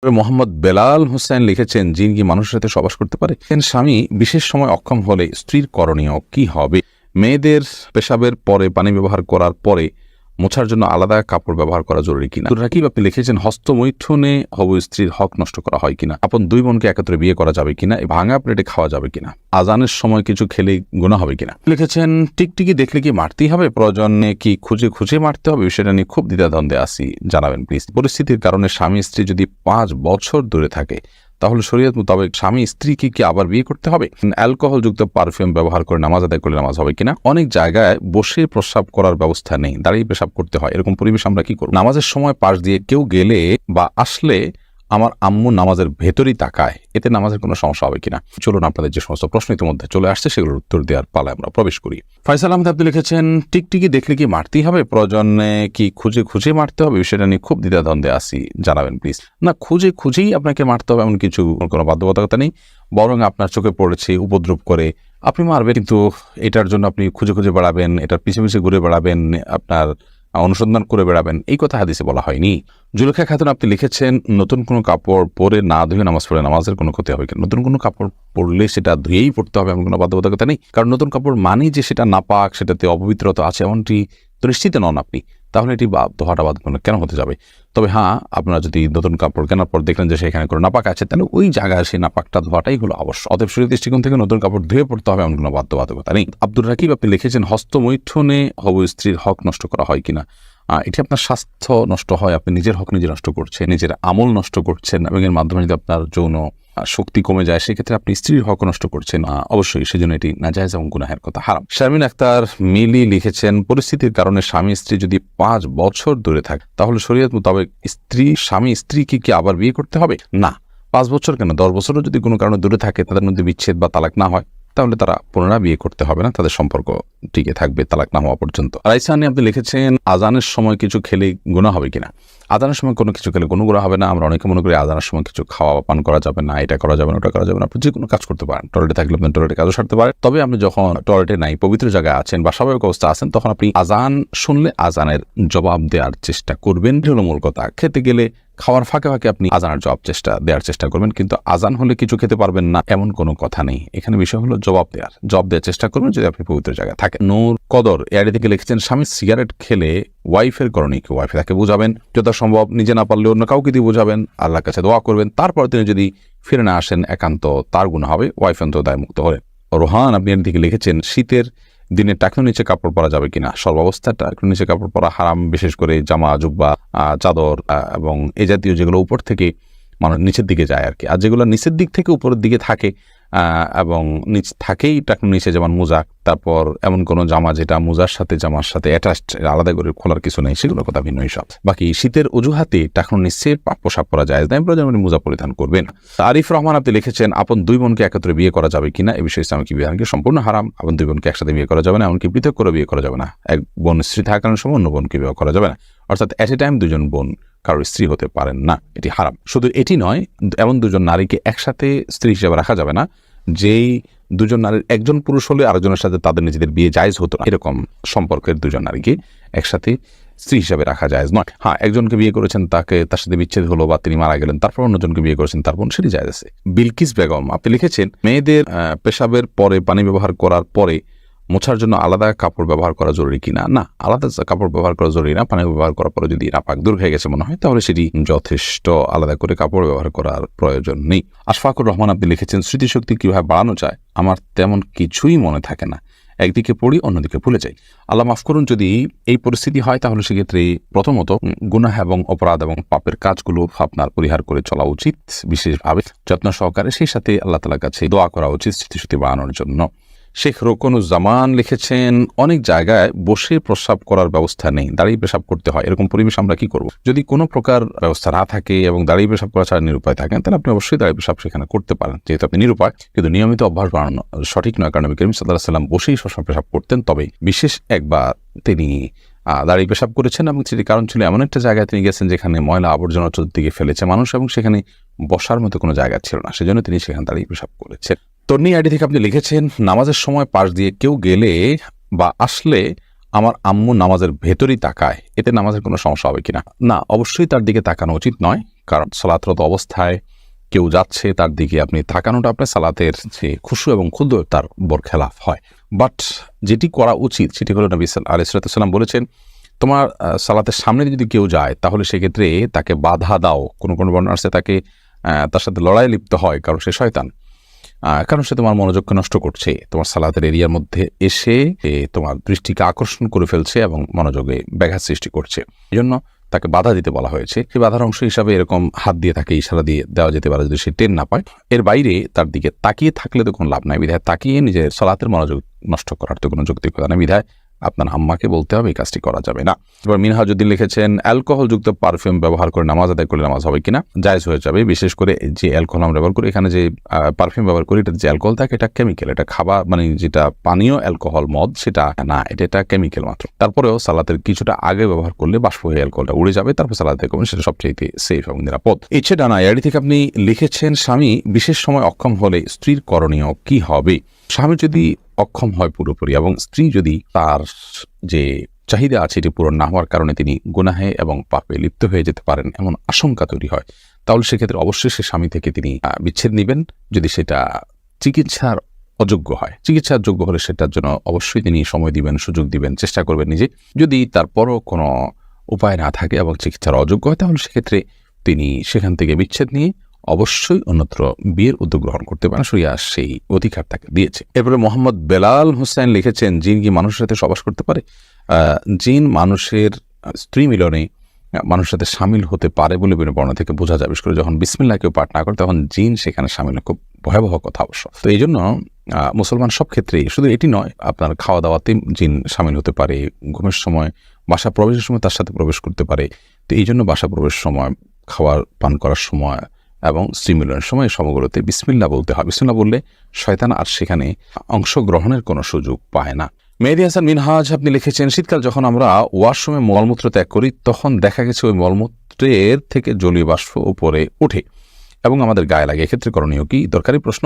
মোহাম্মদ বেলাল হোসেন লিখেছেন, জিন কি মানুষের সাথে সবাস করতে পারে? স্বামী বিশেষ সময় অক্ষম হলে স্ত্রীর করণীয় কি হবে? মেয়েদের পেশাবের পরে পানি ব্যবহার করার পরে মোছার জন্য আলাদা কাপড় ব্যবহার করা জরুরি কিনা? রাকিব আপনি লিখেছেন, হস্তমৈথুনে হবু স্ত্রীর হক নষ্ট করা হয় কিনা? আপন দুই বোনকে একত্রে বিয়ে করা যাবে কিনা? ভাঙা প্লেটে খাওয়া যাবে কিনা? আজানের সময় কিছু খেলে গুনাহ হবে কিনা? লিখেছেন, টিকটিকি দেখলে কি মারতেই হবে? প্রয়োজনে কি খুঁজে খুঁজে মারতে হবে? বিষয়টা নিয়ে খুব দ্বিধাদ্বন্দ্বে আছি, জানাবেন প্লিজ। পরিস্থিতির কারণে স্বামী স্ত্রী যদি 5 বছর দূরে থাকে তাহলে শরীয়ত মোতাবেক স্বামী স্ত্রীকে কি আবার বিয়ে করতে হবে? অ্যালকোহল যুক্ত পারফিউম ব্যবহার করে নামাজ আদায় করলে নামাজ হবে কিনা? অনেক জায়গায় বসে প্রস্রাব করার ব্যবস্থা নেই, দাঁড়িয়ে পেশাব করতে হয়, এরকম পরিবেশ আমরা কি করব? নামাজের সময় পাশ দিয়ে কেউ গেলে বা আসলে আমার আম্মু নামাজের ভেতরই তাকায়, এতে নামাজের কোনো সমস্যা হবে কিনা? চলুন আপনাদের যে সমস্ত প্রশ্ন ইতিমধ্যে চলে আসছে সেগুলোর উত্তর দেওয়ার পালায় আমরা প্রবেশ করি। ফয়সাল আহমেদ আপনি লিখেছেন, টিকটিকি দেখলে কি মারতেই হবে? প্রয়োজনে কি খুঁজে খুঁজে মারতে হবে? বিষয়টা নিয়ে খুব দ্বিধাদ্বন্দ্বে আছি, জানাবেন প্লিজ। না, খুঁজে খুঁজেই আপনাকে মারতে হবে এমন কিছু কোনো বাধ্যবাধকতা নেই, বরং আপনার চোখে পড়েছে উপদ্রব করে আপনি মারবেন, কিন্তু এটার জন্য আপনি খুঁজে খুঁজে বেড়াবেন, এটার পিছে পিছে ঘুরে বেড়াবেন, আপনার অনুসন্ধান করে বেড়াবেন, এই কথা হাদিসে বলা হয়নি। জুলেখা খাতুন আপনি লিখেছেন, নতুন কোনো কাপড় পরে না ধুয়ে নামাজ পড়ে নামাজের কোনো ক্ষতি হবে কিনা? নতুন কোনো কাপড় পরলে সেটা ধুয়েই পড়তে হবে এমন কোনো বাধ্যবাধকতা নেই, কারণ নতুন কাপড় মানেই যে সেটা নাপাক, সেটাতে অপবিত্রতা আছে এমনটি তো নিশ্চিত নন আপনি, তাহলে এটি ধোয়াটা বাধ্যতামূলক কেন হতে যাবে? তবে হ্যাঁ, আপনারা যদি নতুন কাপড় কেনার পর দেখলেন যে সেখানে কোনো নাপাক আছে, তাহলে ওই জায়গায় সেই নাপাকটা ধোয়াটাই হলো অবশ্য। অতএব শরীর দৃষ্টিকোণ থেকে নতুন কাপড় ধুয়ে পড়তে হবে এমন কোনো বাধ্যবাধকতা নেই। আব্দুর রাকিব আপনি লিখেছেন, হস্তমৈথুনে হবু স্ত্রীর হক নষ্ট করা হয় কিনা? এটি আপনার স্বাস্থ্য নষ্ট হয়, আপনি নিজের হক নিজে নষ্ট করছেন, নিজের আমল নষ্ট করছেন, এবং এর মাধ্যমে যদি আপনার যৌন শক্তি কমে যায় সেক্ষেত্রে আপনি স্ত্রীর হক নষ্ট করছেন, অবশ্যই সেজন্য এটি নাজায়েজ এবং গুনাহের কথা, হারাম। শারমিন আক্তার মিলি লিখেছেন, পরিস্থিতির কারণে স্বামী স্ত্রী যদি 5 বছর দূরে থাকে তাহলে শরীয়ত মোতাবেক স্বামী স্ত্রীকে কি আবার বিয়ে করতে হবে? না, 5 বছর কেন, 10 বছরও যদি কোনো কারণে দূরে থাকে, তাদের মধ্যে বিচ্ছেদ বা তালাক না হয়, তাহলে তারা পুনরায় বিয়ে করতে হবে না, তাদের সম্পর্ক টিকে থাকবে তালাক না হওয়া পর্যন্ত। রাইসানি আপনি লিখেছেন, আজানের সময় কিছু খেলে গুনাহ হবে কিনা? আজানের সময় কোনো কিছু খেলে কোনো গুনাহ হবে না। আমরা অনেকে মনে করি আজানের সময় কিছু খাওয়া পান করা যাবে না, এটা করা যাবে না, ওটা করা যাবে না। আপনি যে কোনো কাজ করতে পারেন, টয়লেটে থাকলে আপনি টয়লেটে কাজও সারতে পারেন। তবে আপনি যখন টয়লেটে নাই, পবিত্র জায়গায় আছেন বা স্বাভাবিক অবস্থা আছেন, তখন আপনি আজান শুনলে আজানের জবাব দেওয়ার চেষ্টা করবেন, এটা হলো মূল কথা। খেতে গেলে খাওয়ার ফাঁকে ফাঁকে আপনি আজানের দেওয়ার চেষ্টা করবেন, কিন্তু আজান হলে কিছু খেতে পারবেন না এমন কোনো কথা নেই। এখানে বিষয় হলো জবাব দেওয়ার চেষ্টা করবেন যদি আপনি পবিত্র জায়গায় থাকেন। নূর কদর এআইডি থেকে লিখেছেন, স্বামী সিগারেট খেলে ওয়াইফের করণীয় কি? ওয়াইফে তাকে বোঝাবেন, যথাসম্ভব নিজে না পারলে অন্য কাউকে দিয়ে বোঝাবেন, আল্লাহর কাছে দোয়া করবেন, তারপর তিনি যদি ফিরে না আসেন একান্ত তার গুনাহ হবে, ওয়াইফ অন্তত দায়মুক্ত হলেন। রোহান আপনি এর দিকে লিখেছেন, শীতের দিনে টাকনুর নিচে কাপড় পরা যাবে কিনা? সর্বাবস্থায় টাকনুর নিচে কাপড় পরা হারাম, বিশেষ করে জামা, জুব্বা, চাদর এবং এ জাতীয় যেগুলো উপর থেকে মানুষ নিচের দিকে যায় আর কি, আর যেগুলো নিচের দিক থেকে উপরের দিকে থাকে এবং নিচ থাকেই টাকনুর নিচে, যেমন মোজা, তারপর এমন কোনো জামা যেটা মোজার সাথে জামার সাথে অ্যাটাচড, আলাদা করে খোলার কিছু নেই, সেগুলো কথা ভিন্ন সব। বাকি শীতের অজুহাতে টাকনুর নিচে পোশাক পরা যায় না, প্রয়োজন মোজা পরিধান করবেন। আরিফ রহমান আপনি লিখেছেন, আপন দুই বোনকে একত্রে বিয়ে করা যাবে কিনা? এই বিষয়ে ইসলামিক বিধানকে সম্পূর্ণ হারাম। আপন দুই বোনকে একসাথে বিয়ে করা যাবে না, এমনকি পৃথক করে বিয়ে করা যাবে না। এক বোন স্ত্রী থাকার সময় অন্য বোনকে বিয়ে করা যাবে না, অর্থাৎ এট এ টাইম দুজন বোন কারোর স্ত্রী হতে পারেন না, এটি হারাম। শুধু এটি নয়, এমন দুজন নারীকে একসাথে স্ত্রী হিসেবে রাখা যাবে না যেই দুজন নারীর একজন পুরুষ হলে আরেকজনের সাথে তাদের নিজেদের বিয়ে জায়েজ হতো না, এরকম সম্পর্কের দুজন নারীকে একসাথে স্ত্রী হিসাবে রাখা জায়েজ নয়। হ্যাঁ, একজনকে বিয়ে করেছেন, তার সাথে বিচ্ছেদ হলো বা তিনি মারা গেলেন, তারপর অন্যজনকে বিয়ে করেছেন, তারপর সেটি জায়েজ আছে। বিলকিস বেগম আপনি লিখেছেন, মেয়েদের পেশাবের পরে পানি ব্যবহার করার পরে মোছার জন্য আলাদা কাপড় ব্যবহার করা জরুরি কিনা? না, আলাদা কাপড় ব্যবহার করা জরুরি না। পানি ব্যবহার করার পরে যদি নাপাক দূর হয়ে গেছে মনে হয়, তাহলে সেটি যথেষ্ট, আলাদা করে কাপড় ব্যবহার করার প্রয়োজন নেই। আশফাকুর রহমান আপনি লিখেছেন, স্মৃতিশক্তি কিভাবে বাড়ানো যায়? আমার তেমন কিছুই মনে থাকে না, একদিকে পড়ি অন্যদিকে ভুলে যাই। আল্লাহ মাফ করুন, যদি এই পরিস্থিতি হয় তাহলে সেক্ষেত্রে প্রথমত গুনাহ এবং অপরাধ এবং পাপের কাজগুলো আপনার পরিহার করে চলা উচিত, বিশেষভাবে যত্ন সহকারে। সেই সাথে আল্লাহ তাআলার কাছে দোয়া করা উচিত স্মৃতিশক্তি বাড়ানোর জন্য। শেখ রোকনুজ্জামান লিখেছেন, অনেক জায়গায় বসে প্রস্রাব করার ব্যবস্থা নেই, দাঁড়িয়ে পেশাব করতে হয়, এরকম পরিবেশ আমরা কি করব? যদি কোনো প্রকার ব্যবস্থা না থাকে এবং দাঁড়িয়ে পেশাব করা ছাড়া নিরুপায় থাকেন, তাহলে আপনি অবশ্যই দাঁড়িয়ে পেশাব সেখানে করতে পারেন, যেহেতু আপনি নিরুপায়। কিন্তু নিয়মিত অভ্যাস বাড়ানো সঠিক নয়, কারণ নবী করিম সাল্লাল্লাহু আলাইহি ওয়াসাল্লাম বসেই সবসময় পেশাব করতেন। তবে বিশেষ একবার তিনি দাঁড়িয়ে পেশাব করেছেন, এবং সেটি কারণ ছিল এমন একটা জায়গায় তিনি গেছেন যেখানে ময়লা আবর্জনা চতুর্দিকে ফেলেছে মানুষ, এবং সেখানে বসার মতো কোনো জায়গা ছিল না, সেজন্য তিনি সেখানে দাঁড়িয়ে পেশাব করেছেন। তন্নি আইডি থেকে আপনি লিখেছেন, নামাজের সময় পাশ দিয়ে কেউ গেলে বা আসলে আমার আম্মু নামাজের ভেতরেই তাকায়, এতে নামাজের কোনো সমস্যা হবে কিনা? না, অবশ্যই তার দিকে তাকানো উচিত নয়, কারণ সালাতরত অবস্থায় কেউ যাচ্ছে তার দিকে আপনি তাকানোটা আপনার সালাতের যে খুশু এবং ক্ষুদ্র তার বরখেলাফ হয়। বাট যেটি করা উচিত সেটি হলো নবী আলাইহিস সালাম বলেছেন, তোমার সালাতের সামনে যদি কেউ যায় তাহলে সেক্ষেত্রে তাকে বাধা দাও। কোনো কোনো বর্ণনা আছে তাকে তার সাথে লড়াই লিপ্ত হয়, কারণ সে শয়তান, কারণ সে তোমার মনোযোগকে নষ্ট করছে, তোমার সালাতের এরিয়ার মধ্যে এসে তোমার দৃষ্টিকে আকর্ষণ করে ফেলছে এবং মনোযোগে ব্যাঘাত সৃষ্টি করছে। এই জন্য তাকে বাধা দিতে বলা হয়েছে। সেই বাধার অংশ হিসাবে এরকম হাত দিয়ে তাকে ইশারা দিয়ে দেওয়া যেতে পারে যদি সে টের না পায়। এর বাইরে তার দিকে তাকিয়ে থাকলে তো কোনো লাভ নাই, বিধায় তাকিয়ে নিজের সালাতের মনোযোগ নষ্ট করার তো কোনো যৌক্তিকতা নেই, বিধায় আপনার আম্মাকে বলতে হবে এই কাজটি করা যাবে না। এবার মিনহাজউদ্দিন লিখেছেন, অ্যালকোহলযুক্ত পারফিউম ব্যবহার করে নামাজ আদায় করলে নামাজ হবে কিনা? জায়েজ হয়ে যাবে, বিশেষ করে যে অ্যালকোহল আমরা ব্যবহার করি, এখানে যে পারফিউম ব্যবহার করি এটা যে অ্যালকোহল থাকে এটা কেমিক্যাল, এটা খাবার মানে যেটা পানীয় অ্যালকোহল মদ সেটা না, এটা কেমিক্যাল মাত্র। তারপরেও সালাতের কিছুটা আগে ব্যবহার করলে বাষ্প হয়ে অ্যালকোহলটা উড়ে যাবে, তারপর সালাতে করবেন, সেটা সবচেয়ে সেফ এবং নিরাপদ। ইচ্ছে ডানা এআইডি থেকে আপনি লিখেছেন, স্বামী বিশেষ সময় অক্ষম হলে স্ত্রীর করণীয় কি হবে? স্বামী যদি অক্ষম হয় পুরোপুরি এবং স্ত্রী যদি তার যে চাহিদা আছে এটি পূরণ না হওয়ার কারণে তিনি গুনাহে এবং পাপে লিপ্ত হয়ে যেতে পারেন এমন আশঙ্কা তৈরি হয়, তাহলে সেক্ষেত্রে অবশ্যই সে স্বামী থেকে তিনি বিচ্ছেদ নেবেন। যদি সেটা চিকিৎসার অযোগ্য হয়, চিকিৎসার যোগ্য হলে সেটার জন্য অবশ্যই তিনি সময় দিবেন, সুযোগ দিবেন, চেষ্টা করবেন নিজে। যদি তারপরও কোনো উপায় না থাকে এবং চিকিৎসার অযোগ্য হয়, তাহলে সেক্ষেত্রে তিনি সেখান থেকে বিচ্ছেদ নিয়ে অবশ্যই অন্যত্র বিয়ের উদ্যোগ গ্রহণ করতে পারেন, শরিয়া সেই অধিকার তাকে দিয়েছে। এরপরে মোহাম্মদ বেলাল হোসেন লিখেছেন, জিন কি মানুষের সাথে সবাস করতে পারে? জিন মানুষের স্ত্রী মিলনে মানুষের সাথে সামিল হতে পারে বলে বর্ণনা থেকে বোঝা যায়। বিশেষ করে যখন বিসমিল্লাহ কেউ পাঠ না করে তখন জিন সেখানে সামিল হয়, খুব ভয়াবহ কথা অবশ্য। তো এই জন্য মুসলমান সব ক্ষেত্রেই, শুধু এটি নয়, আপনার খাওয়া দাওয়াতে জিন সামিল হতে পারে, ঘুমের সময়, বাসা প্রবেশের সময় তার সাথে প্রবেশ করতে পারে। তো এই জন্য বাসা প্রবেশের সময়, খাওয়ার পান করার সময় এবং স্ত্রী মিলনের সময় সমগ্রতে বিসমিল্লাহ বলতে হয়। বিসমিল্লাহ বললে শয়তান আর সেখানে অংশগ্রহণের কোনো সুযোগ পায় না। মেহেদী হাসান মিনহাজ আপনি লিখেছেন, শীতকাল যখন আমরা ওয়াশরুমে মলমূত্র ত্যাগ করি তখন দেখা গেছে ওই মলমূত্রের থেকে জলীয় বাষ্প উপরে ওঠে এবং আমাদের গায়ে লাগে, এক্ষেত্রে করণীয় কি? দরকারি প্রশ্ন।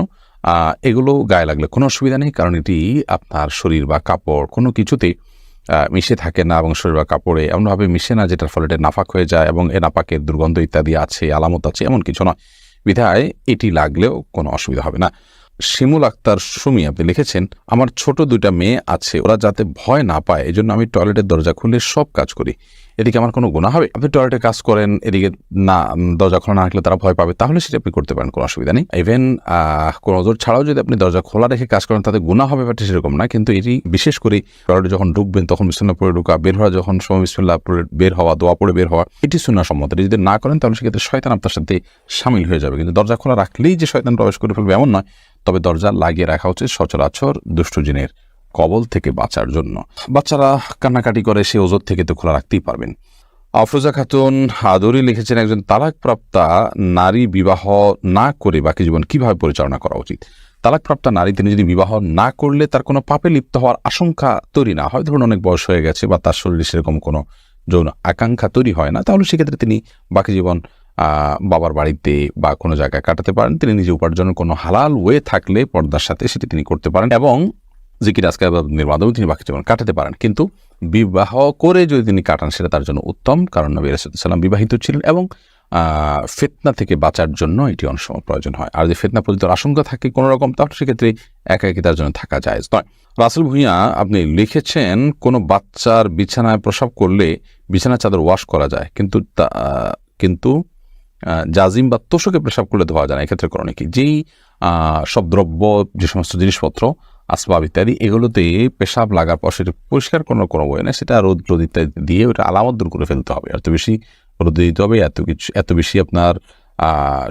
এগুলো গায়ে লাগলে কোনো অসুবিধা নেই, কারণ এটি আপনার শরীর বা কাপড় কোনো কিছুতে মিশে থাকে না এবং শরীর বা কাপড়ে এমনভাবে মিশে না যেটার ফলে এটা নাপাক হয়ে যায় এবং এ নাপাকের দুর্গন্ধ ইত্যাদি আছে, আলামত আছে, এমন কিছু নয়, বিধায় এটি লাগলেও কোনো অসুবিধা হবে না। শিমুল আক্তার সুমি আপনি লিখেছেন, আমার ছোট 2টা মেয়ে আছে, ওরা যাতে ভয় না পায় এজন্য আমি টয়লেটের দরজা খুলে সব কাজ করি, এদিকে আমার কোনো গুনাহ হবে? আপনি টয়লেটে কাজ করেন, এদিকে না দরজা খোলা না রাখলে তারা ভয় পাবে, তাহলে সেটা আপনি করতে পারেন, কোনো অসুবিধা নেই। ইভেন কোনো ওজোর ছাড়াও যদি আপনি দরজা খোলা রেখে কাজ করেন তাতে গুনাহ হবে ব্যাপারটা সেরকম না, কিন্তু এটি বিশেষ করে টয়লেটে যখন ঢুকবেন তখন বিসমিল্লাহ পড়ে ঢুকা, বের হওয়া যখন সময় বিসমিল্লাহ পড়ে বের হওয়া, দোয়া পড়ে বের হওয়া, এটি সুন্নাহ সম্মত। যদি না করেন তাহলে সেক্ষেত্রে শয়তান আপনার সাথে সামিল হয়ে যাবে। কিন্তু দরজা খোলা রাখলেই যে শয়তান প্রবেশ করে ফেলবে এমন নয়, তবে দরজা লাগিয়ে রাখা উচিত সচরাচর দুষ্ট জিনের কবল থেকে বাঁচার জন্য। বাচ্চারা কান্নাকাটি করে, সে ওজোর থেকে তো খোলা রাখতেই পারবেন। আফরোজা খাতুন আদরি লিখেছেন, একজন তালাকপ্রাপ্তা নারী বিবাহ না করে বাকি জীবন কিভাবে পরিচালনা করা উচিত? তালাকপ্রাপ্তা নারী তিনি যদি বিবাহ না করলে তার কোনো পাপে লিপ্ত হওয়ার আশঙ্কা তৈরি না হয়, ধরুন অনেক বয়স হয়ে গেছে বা তার শরীরে সেরকম কোনো যৌন আকাঙ্ক্ষা তৈরি হয় না, তাহলে সেক্ষেত্রে তিনি বাকি জীবন বাবার বাড়িতে বা কোনো জায়গায় কাটাতে পারেন। তিনি নিজে উপার্জনের কোনো হালাল ওয়ে থাকলে পর্দার সাথে সেটি তিনি করতে পারেন এবং জিকির আজকার মাধ্যমে তিনি বাকি জীবন কাটাতে পারেন। কিন্তু বিবাহ করে যদি তিনি কাটান সেটা তার জন্য উত্তম, কারণ নবী রাসূলুল্লাহ সাল্লাল্লাহু আলাইহি ওয়াসাল্লাম বিবাহিত ছিলেন এবং ফিতনা থেকে বাঁচার জন্য এটি অনেক সময় প্রয়োজন হয়। আর যদি ফিতনা পতিত আশঙ্কা থাকে কোনো রকম, তাহলে সেক্ষেত্রে একাকী তার জন্য থাকা জায়েজ নয়। রাসেল ভুঁইয়া আপনি লিখেছেন, কোনো বাচ্চার বিছানায় প্রসব করলে বিছানার চাদর ওয়াশ করা যায়, কিন্তু জাজিম বা তোষকে পেশাব করলে ধোয়া যায় না, এক্ষেত্রে করণীয় কি? যেই সব দ্রব্য, যে সমস্ত জিনিসপত্র, আসবাব ইত্যাদি, এগুলোতে পেশাব লাগার পর সেটা পরিষ্কার করার কোনো বই না, সেটা রোদ ইত্যাদি দিয়ে ওটা আলামত দূর করে ফেলতে হবে। এত বেশি রোদ দিতে হবে, এত বেশি আপনার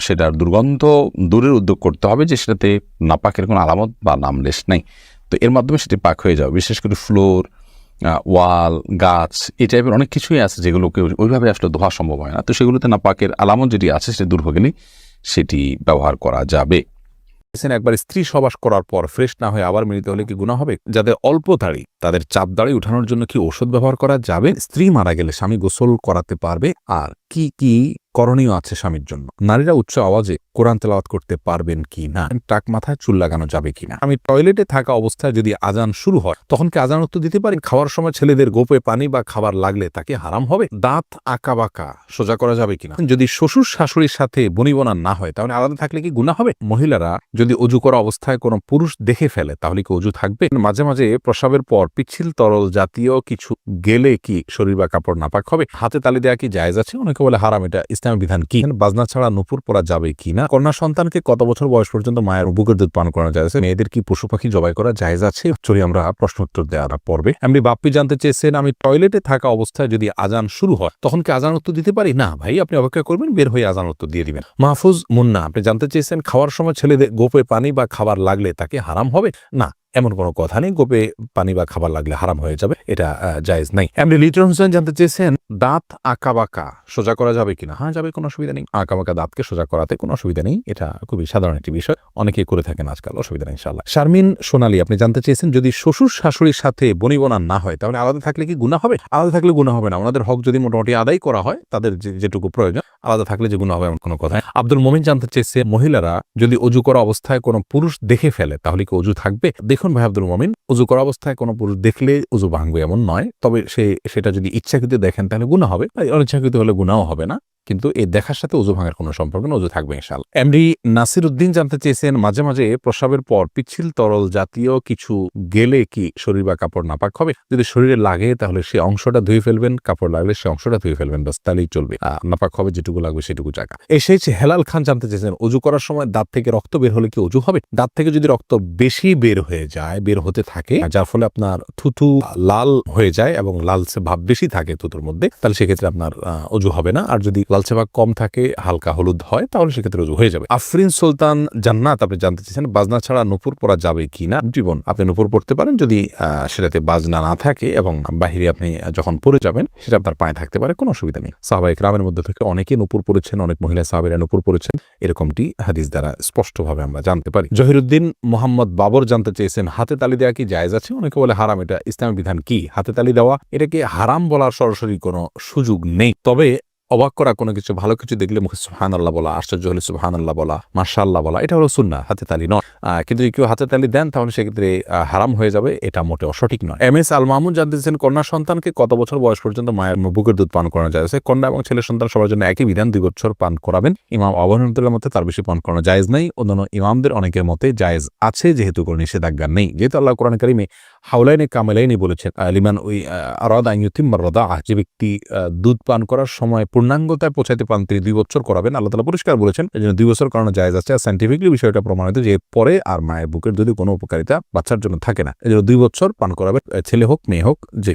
সেটার দুর্গন্ধ দূরের উদ্যোগ করতে হবে যে সেটাতে নাপাকের কোনো আলামত বা নামলেশ নেই। তো এর মাধ্যমে সেটি পাক হয়ে যাবে। বিশেষ করে ফ্লোর, ওয়াল, গাছ, এই টাইপের অনেক কিছুই আছে যেগুলোকে ওইভাবে আসলে ধোয়া সম্ভব হয় না। তো সেগুলোতে নাপাকের আলামত যেটি আছে সেটা দূর হয়ে গেলে সেটি ব্যবহার করা যাবে। একবার স্ত্রী সবাস করার পর ফ্রেশ না হয়ে আবার মিলিত হলে কি গুনাহ হবে? যাদের অল্প দাড়ি তাদের চাপ দাড়ি উঠানোর জন্য কি ওষুধ ব্যবহার করা যাবে? স্ত্রী মারা গেলে স্বামী গোসল করাতে পারবে, আর কি কি করণীয় আছে স্বামীর জন্য? নারীরা উচ্চ আওয়াজে কোরআন তেলাওয়াত করতে পারবেন কি না? টাক মাথায় চুল লাগানো যাবে কিনা? আমি টয়লেটে থাকা অবস্থায় যদি আজান শুরু হয় তখন কি আজান উত্তর দিতে পারি? খাওয়ার সময় ছেলেদের গোপে পানি বা খাবার লাগলে তাকে হারাম হবে? দাঁত আঁকা বাঁকা সোজা করা যাবে কিনা? যদি শ্বশুর শাশুড়ির সাথে বনিবনা না হয় তাহলে আলাদা থাকলে কি গুনাহ হবে? মহিলারা যদি অজু করা অবস্থায় কোনো পুরুষ দেখে ফেলে তাহলে কি অজু থাকবে? মাঝে মাঝে প্রসাবের পর পিচ্ছিল তরল জাতীয় কিছু গেলে কি শরীর বা কাপড় নাপাক হবে? হাতে তালি দেওয়া কি জায়েজ আছে? অনেকে বলে হারাম। এটা ইসলামের বিধান কি? বাজনা ছাড়া নুপুর পরা যাবে কিনা? কন্যা সন্তানকে কত বছর বয়স পর্যন্ত মায়ের বুকের দুধ পান করা যায়? মেয়েদের কি পশু পাখি জবাই করা জায়েজ আছে? চলি আমরা প্রশ্ন উত্তর দেওয়ার পর্বে। এমনি বাপ্পি জানতে চেয়েছেন, আমি টয়লেটে থাকা অবস্থায় যদি আজান শুরু হয় তখন কি আজান উত্তর দিতে পারি? না ভাই, আপনি অপেক্ষা করবেন, বের হয়ে আজান উত্তর দিয়ে দিবেন। মাহফুজ মুন্না আপনি জানতে চেয়েছেন, খাওয়ার সময় ছেলেদের গোপে পানি বা খাবার লাগলে তাকে হারাম হবে? না, এমন কোনো কথা নেই। গোপে পানি বা খাবার লাগলে হারাম হয়ে যাবে, এটা জায়েজ নাই। এমনি লিটন হোসেন জানতে চেয়েছেন, দাঁত আঁকা বাঁকা সোজা করা যাবে কিনা? হ্যাঁ, যাবে, কোনো অসুবিধা নেই। আঁকা বাঁকা দাঁতকে সোজা করাতে কোনো অসুবিধা নেই, এটা খুবই সাধারণ একটি বিষয়, অনেকেই করে থাকেন আজকাল, অসুবিধা নেই ইনশাআল্লাহ। শারমিন সোনালী আপনি জানতে চেয়েছেন, যদি শ্বশুর শাশুড়ির সাথে বনিবনা না হয় তাহলে আলাদা থাকলে কি গুনাহ হবে? আলাদা থাকলে গুনাহ হবে না, ওনাদের হক যদি মোটামুটি আদায় করা হয়, তাদের যেটুকু প্রয়োজন, আলাদা থাকলে যে গুনাহ হবে এমন কোনো কথা। আব্দুল মোমিন জানতে চেয়েছে, মহিলারা যদি অজু করা অবস্থায় কোনো পুরুষ দেখে ফেলে তাহলে কি অজু থাকবে? দেখুন ভাই আব্দুল মোমিন, অজু করা অবস্থায় কোনো পুরুষ দেখলে অজু ভাঙবে এমন নয়, তবে সেটা যদি ইচ্ছাকৃত দেখেন তাহলে গুনাহ হবে, অনিচ্ছাকৃত হলে গুনাহও হবে না, কিন্তু এই দেখার সাথে অজু ভাঙার কোনো সম্পর্ক না, অজু থাকবে ইনশাআল্লাহ। এমডি নাসির উদ্দিন জানতে চেয়েছেন, মাঝে মাঝে প্রসাবের পর পিচ্ছিল তরল জাতীয় কিছু গেলে কি শরীর বা কাপড় নাপাক হবে? যদি শরীরে লাগে তাহলে সে অংশটা ধুয়ে ফেলবেন, কাপড় লাগলে সে অংশটা ধুয়ে ফেলবেন, বাস, তাহলেই চলবে। নাপাক হবে যেটুকু লাগবে সেটুকু জায়গা। এসেছে হেলাল খান জানতে চেয়েছেন, অজু করার সময় দাঁত থেকে রক্ত বের হলে কি অজু হবে? দাঁত থেকে যদি রক্ত বেশি বের হয়ে যায়, বের হতে থাকে, যার ফলে আপনার থুথু লাল হয়ে যায় এবং লালচে ভাব বেশি থাকে থুতুর মধ্যে, তাহলে সেক্ষেত্রে আপনার অজু হবে না। আর যদি লালচে ভাব কম থাকে, হালকা হলুদ হয়, তাহলে সেক্ষেত্রে অজু হয়ে যাবে। আফরিন সুলতান জান্নাত আপনি জানতে চেয়েছেন, বাজনা ছাড়া নুপুর পরা যাবে কিনা? জীবন আপনি নুপুর পড়তে পারেন যদি সেটাতে বাজনা না থাকে এবং বাহিরে আপনি যখন পরে যাবেন সেটা আপনার পায়ে থাকতে পারে, কোনো অসুবিধা নেই। সাহাবায়ে কেরামের মধ্যে থেকে অনেকে নুপুর পড়েছেন, অনেক মহিলা সাহাবীরা নুপুর পড়েছেন, এরকমটি হাদিস দ্বারা স্পষ্টভাবে আমরা জানতে পারি। জহিরুদ্দিন মোহাম্মদ বাবর জানতে চেয়েছেন, হাতে তালি দেওয়া কি জায়েজ আছে? অনেকে বলে হারাম। এটা ইসলামের বিধান কি? হাতে তালি দেওয়া এটাকে হারাম বলার সরাসরি কোনো সুযোগ নেই, তবে অবাক করা কোনো কিছু, ভালো কিছু দেখলে মুখে সুবহানাল্লাহ বলা, আশ্চর্য হলে সুবহানাল্লাহ বলা, মাশাআল্লাহ বলা, এটা হলো সুন্নাহ, হাতে তালি নয়। কিন্তু যদি কেউ হাতে তালি দেন তাহলে সেক্ষেত্রে হারাম হয়ে যাবে, এটা মোটেও সঠিক নয়। এম এস আল মাহমুদ জানতে চেয়েছেন, কন্যা সন্তানকে কত বছর বয়স পর্যন্ত মায়ের বুকের দুধ পান করানো যায়? কন্যা এবং ছেলে সন্তান সবার জন্য একই বিধান, 2 বছর পান করাবেন। ইমাম আবু হানিফার মতে তার বেশি পান করানো জায়েজ নাই, অন্যান্য ইমামদের অনেকের মতে জায়েজ আছে, যেহেতু কোনো নিষেধাজ্ঞা নেই, যেহেতু আল্লাহ কোরআন কারিমে হাওলাইনে কামেলাইনি বলেছেন, লিমান ওই আরাদা আন ইউতিম্মা রাদাআহ, যে ব্যক্তি দুধ পান করার সময় পূর্ণাঙ্গতায় পৌঁছাতে পান তিনি 2 বছর করাবেন। আল্লাহ তাআলা পরিষ্কার বলেছেন, এজন্য 2 বছর করানো জায়েজ আছে। আর সায়েন্টিফিকলি বিষয়টা প্রমাণিত যে পরে আর মায়ের বুকের দুধে কোনো উপকারিতা বাচ্চার জন্য থাকে না, এজন্য 2 বছর পান করাবে, ছেলে হোক মেয়ে হোক, যে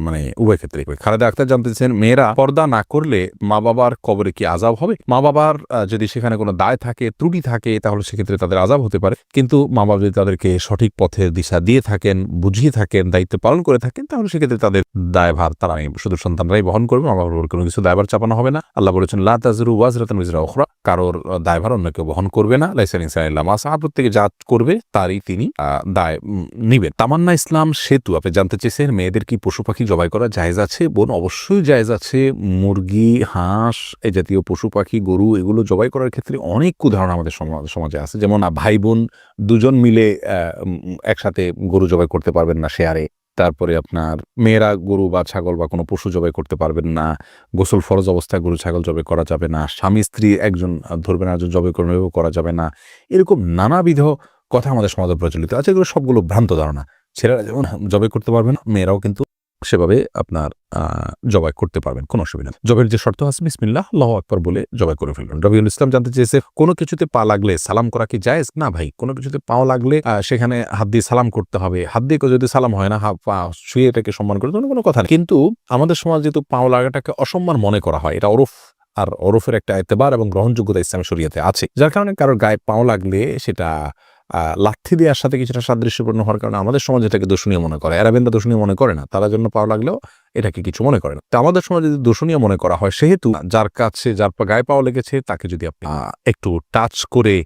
মানে উভয় ক্ষেত্রে। খালেদা আক্তার জানতে চেয়েছেন, মেয়েরা পর্দা না করলে মা বাবার কবরে কি আযাব হবে? মা বাবার যদি সেখানে কোনো দায় থাকে, ত্রুটি থাকে, তাহলে সেক্ষেত্রে তাদের আযাব হতে পারে, কিন্তু মা বাবা যদি তাদেরকে সঠিক পথের দিশা দিয়ে থাকেন, বুঝিয়ে থাকেন, দায়িত্ব পালন করে থাকেন, তাহলে সেক্ষেত্রে তাদের দায়ভার তারা শুধু সন্তানরাই বহন করবে, মা বাবার কোনো কিছু দায়ভার চাপানো হবে না। আল্লাহ বলেছেন, লা তাযরু ওয়াজরাতুন উযরা উখরা, কারোর দায়ভার অন্য কেউ বহন করবে না। লাইসা আল ইনসানু ইল্লা মা সাআ, প্রত্যেকে যা করবে তারই তিনি দায় নিবেন। তামান্না ইসলাম সেতু আপনি জানতে চেয়েছেন, মেয়েদের কি পশু পাখি জবাই করা জায়েজ আছে? বোন, অবশ্যই জায়েজ আছে। মুরগি, হাঁস, এই জাতীয় পশু পাখি, গরু, এগুলো জবাই করার ক্ষেত্রে অনেক উদাহরণ আমাদের সমাজে আছে। যেমন ভাই বোন দুজন মিলে একসাথে গরু জবাই করতে পারবেন না শেয়ারে। তারপরে আপনার মেয়েরা গরু বা ছাগল বা কোনো পশু জবাই করতে পারবেন না। গোসল ফরজ অবস্থায় গরু ছাগল জবাই করা যাবে না। স্বামী স্ত্রী একজন ধরবেন, একজন জবাই করবেন, এভাবে করা যাবে না। এরকম নানাবিধ কথা আমাদের সমাজে প্রচলিত আছে, এগুলো সবগুলো ভ্রান্ত ধারণা। ছেলেরা যেমন জবাই করতে পারবেন, মেয়েরাও কিন্তু সেভাবে আপনার জবাই করতে পারবেন, কোনো অসুবিধা নেই। জবের যে শর্ত আছে, বিসমিল্লাহ আল্লাহু আকবার বলে জবাই করে ফেলবেন। রবিউল ইসলাম জানতে চেয়েছে, কোনো কিছুতে পা লাগলে সালাম করা কি জায়েজ? না ভাই, কোনো কিছুতে পাও লাগলে সেখানে হাত দিয়ে সালাম করতে হবে। হাত দিয়ে যদি সালাম হয় না, পা শুয়ে এটাকে সম্মান করে কোনো কথা নেই। কিন্তু আমাদের সমাজ যেহেতু পাও লাগাটাকে অসম্মান মনে করা হয়, এটা ওরফ, আর ওরফের একটা এতেবার এবং গ্রহণযোগ্যতা ইসলামী শরীয়তে আছে, যার কারণে কারোর গায়ে পাও লাগলে সেটা লাথি দেওয়ার সাথে কিছুটা সাদৃশ্যপূর্ণ হওয়ার কারণে আমাদের সমাজ এটাকে দোষণীয় মনে করে। আরবেনরা দোষণীয় মনে করে না, তারা জন্য পাওয়া লাগলেও এটাকে কিছু মনে করে না। তো আমাদের সমাজে যদি দোষণীয় মনে করা হয়, সেহেতু যার কাছে যার গায়ে পাওয়া লেগেছে তাকে যদি আপনি একটু টাচ করে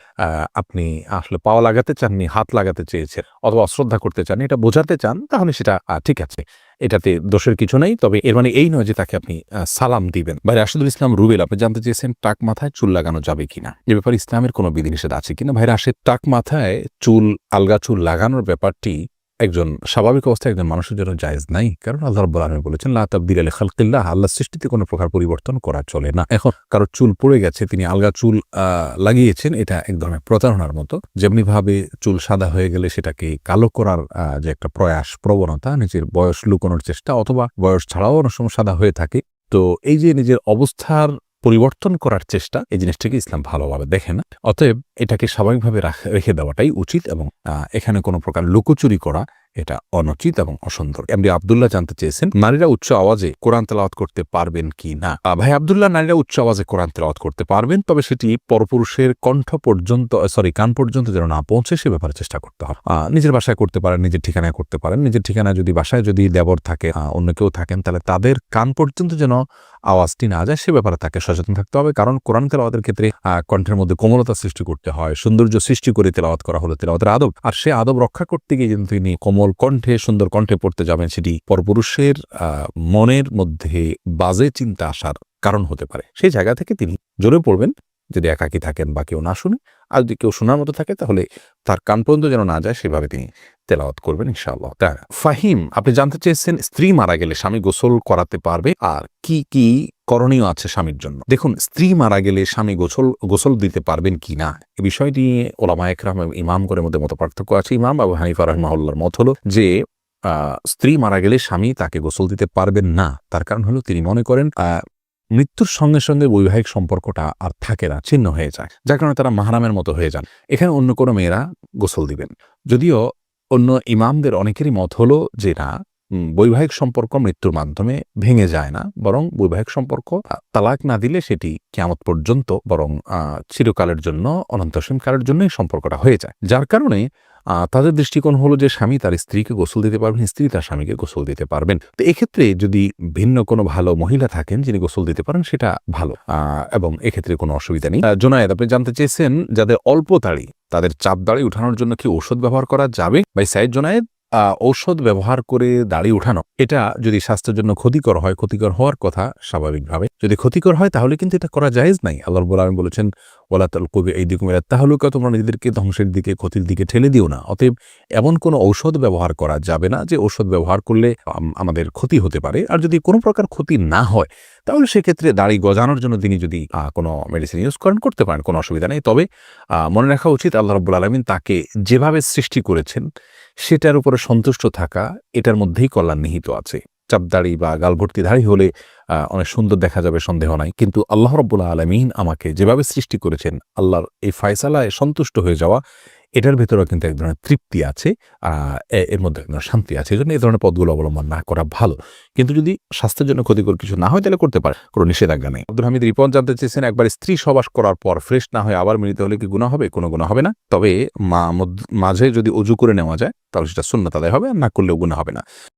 আপনি আসলে পাওয়া লাগাতে চাননি, হাত লাগাতে চেয়েছেন অথবা অশ্রদ্ধা করতে চান, এটা বোঝাতে চান, তাহলে সেটা ঠিক আছে। এটাতে দোষের কিছু নেই, তবে এর মানে এই নয় যে তাকে আপনি সালাম দিবেন। ভাই রাশেদুল ইসলাম রুবেল, আপনি জানতে চেয়েছেন টাক মাথায় চুল লাগানো যাবে কিনা, এ ব্যাপারে ইসলামের কোনো বিধিনিষেধ আছে কিনা। ভাই রাশেদ, টাক মাথায় চুল, আলগা চুল লাগানোর ব্যাপারটি একজন স্বাভাবিক অবস্থায় একজন মানুষের জন্য জায়েজ নাই, কারণ আল্লাহ রাব্বুল আলামিন বলেছেন লা তাবদীলা লিখালকিল্লাহ, আল্লাহর সৃষ্টিতে কোনো প্রকার পরিবর্তন করা চলে না। এখন কারো চুল পড়ে গেছে, তিনি আলগা চুল লাগিয়েছেন, এটা এক ধরনের প্রতারণার মতো। যেমনি ভাবে চুল সাদা হয়ে গেলে সেটাকে কালো করার যে একটা প্রয়াস, প্রবণতা, নিজের বয়স লুকানোর চেষ্টা, অথবা বয়স ছাড়াও অনেক সময় সাদা হয়ে থাকে, তো এই যে নিজের অবস্থার পরিবর্তন করার চেষ্টা, এই জিনিসটাকে ইসলাম ভালোভাবে দেখে না। অতএব এটাকে স্বাভাবিকভাবে রেখে দেওয়াটাই উচিত, এবং এখানে কোনো প্রকার লুকোচুরি করা এটা অনুচিত এবং অসুন্দর। এমডি আব্দুল্লাহ জানতে চেয়েছেন নারীরা উচ্চ আওয়াজে কোরআন তেলাওয়াত করতে পারবেন কি না। ভাই আব্দুল্লাহ, নারীরা উচ্চ আওয়াজে কোরআন তেলাওয়াত করতে পারবেন, তবে সেটি পরপুরুষের কান পর্যন্ত যেন না পৌঁছে সে ব্যাপারে চেষ্টা করতে হবে। নিজের বাসায় করতে পারেন, নিজের ঠিকানায় করতে পারেন। নিজের ঠিকানায় যদি বাসায় যদি দেবর থাকে, অন্য কেউ থাকেন, তাহলে তাদের কান পর্যন্ত যেন আওয়াজটি না যায় সে ব্যাপারে তাকে সচেতন থাকতে হবে। কারণ কোরআন তেলাওয়াতের ক্ষেত্রে কণ্ঠের মধ্যে কোমলতা সৃষ্টি করতে হয়, সৌন্দর্য সৃষ্টি করে তেলাওয়াত করা হলো তেলাওয়াতের আদব। আর সে আদব রক্ষা করতে গিয়ে কিন্তু তিনি কোমল কণ্ঠে, সুন্দর কণ্ঠে পড়তে যাবেন, সেটি পরপুরুষের মনের মধ্যে বাজে চিন্তা আসার কারণ হতে পারে। সেই জায়গা থেকে তিনি জোরে পড়বেন, যদি একাকী থাকেন বা কেউ না শুনে। আর যদি কেউ শোনার মতো থাকে তাহলে তার কান পর্যন্ত যেন না যায় সেভাবে তিনি তেলাওয়াত করবেন ইনশাআল্লাহ। ফাহিম, আপনি জানতে চেয়েছেন স্ত্রী মারা গেলে স্বামী গোসল করাতে পারবে আর কি কি করণীয় আছে স্বামীর জন্য। দেখুন, স্ত্রী মারা গেলে স্বামী গোসল দিতে পারবেন কি না, এই বিষয়টি ওলামায়ে কেরাম এবং ইমামগণের মধ্যে মত পার্থক্য আছে। ইমাম আবু হানিফা রাহিমাহুল্লাহর মত হলো যে স্ত্রী মারা গেলে স্বামী তাকে গোসল দিতে পারবেন না। তার কারণ হলো তিনি মনে করেন মৃত্যুর সঙ্গে সঙ্গে বৈবাহিক সম্পর্কটা আর থাকে না, ছিন্ন হয়ে যায়, যার কারণে তারা মাহরামের মতো হয়ে যান। এখানে অন্য কোনো মেয়েরা গোসল দিবেন। যদিও অন্য ইমামদের অনেকেরই মত হলো যে না, বৈবাহিক সম্পর্ক মৃত্যুর মাধ্যমে ভেঙে যায় না, বরং বৈবাহিক সম্পর্ক তালাক না দিলে সেটি কিয়ামত পর্যন্ত বরং চিরকালের জন্য, অনন্তসীম কালের জন্যই সম্পর্কটা হয়ে যায়। যার কারণে তাদের দৃষ্টিকোণ হলো যে স্বামী তার স্ত্রীকে গোসল দিতে পারবেন, স্ত্রী তার স্বামীকে গোসল দিতে পারবেন। তো এক্ষেত্রে যদি ভিন্ন কোনো ভালো মহিলা থাকেন যিনি গোসল দিতে পারেন, সেটা ভালো, এবং এক্ষেত্রে কোনো অসুবিধা নেই। জোনায়েদ, আপনি জানতে চেয়েছেন যাদের অল্প দাড়ি তাদের চাপ দাড়ি উঠানোর জন্য কি ঔষধ ব্যবহার করা যাবে। ভাই সাইদ জোনায়েদ, ঔষধ ব্যবহার করে দাড়ি উঠানো, এটা যদি স্বাস্থ্যের জন্য ক্ষতিকর হয়, ক্ষতিকর হওয়ার কথা স্বাভাবিকভাবে, যদি ক্ষতিকর হয় তাহলে কিন্তু এটা করা জায়েজ নাই। আল্লাহ রাব্বুল আলামিন বলেছেন ওয়ালা তালকু বিআইদিকুম ইলা তাহলুকা, তোমরা নিজেদেরকে ধ্বংসের দিকে, ক্ষতির দিকে ঠেলে দিও না। অতএব এমন কোনো ঔষধ ব্যবহার করা যাবে না যে ঔষধ ব্যবহার করলে আমাদের ক্ষতি হতে পারে। আর যদি কোনো প্রকার ক্ষতি না হয় তাহলে সেক্ষেত্রে দাড়ি গজানোর জন্য তিনি যদি কোনো মেডিসিন ইউজ করেন, করতে পারেন, কোনো অসুবিধা নেই। তবে মনে রাখা উচিত আল্লাহ রাব্বুল আলামিন তাকে যেভাবে সৃষ্টি করেছেন সেটার উপরে সন্তুষ্ট থাকা, এটার মধ্যেই কল্যাণ নিহিত আছে। চাপদাড়ি বা গালভর্তি দাড়ি হলে অনেক সুন্দর দেখা যাবে, সন্দেহ নাই, কিন্তু আল্লাহ রাব্বুল আলামিন আমাকে যেভাবে সৃষ্টি করেছেন, আল্লাহর এই ফয়সালায় সন্তুষ্ট হয়ে যাওয়া, এটার ভেতরেও কিন্তু এক ধরনের তৃপ্তি আছে, এর মধ্যে এক ধরনের শান্তি আছে। এই জন্য এই ধরনের পথগুলো অবলম্বন না করা ভালো। কিন্তু যদি স্বাস্থ্যের জন্য ক্ষতিকর কিছু না হয় তাহলে করতে পারে, কোনো নিষেধাজ্ঞা নেই। আব্দুল হামিদ রিপন জানতে চেয়েছেন একবার স্ত্রী সহবাস করার পর ফ্রেশ না হয়ে আবার মিলিত হলে কি গুনাহ হবে? কোনো গুনাহ হবে না, তবে মাঝে যদি অজু করে নেওয়া যায় তাহলে সেটা সুন্নাত আদায় হবে, আর না করলেও গুনাহ হবে না।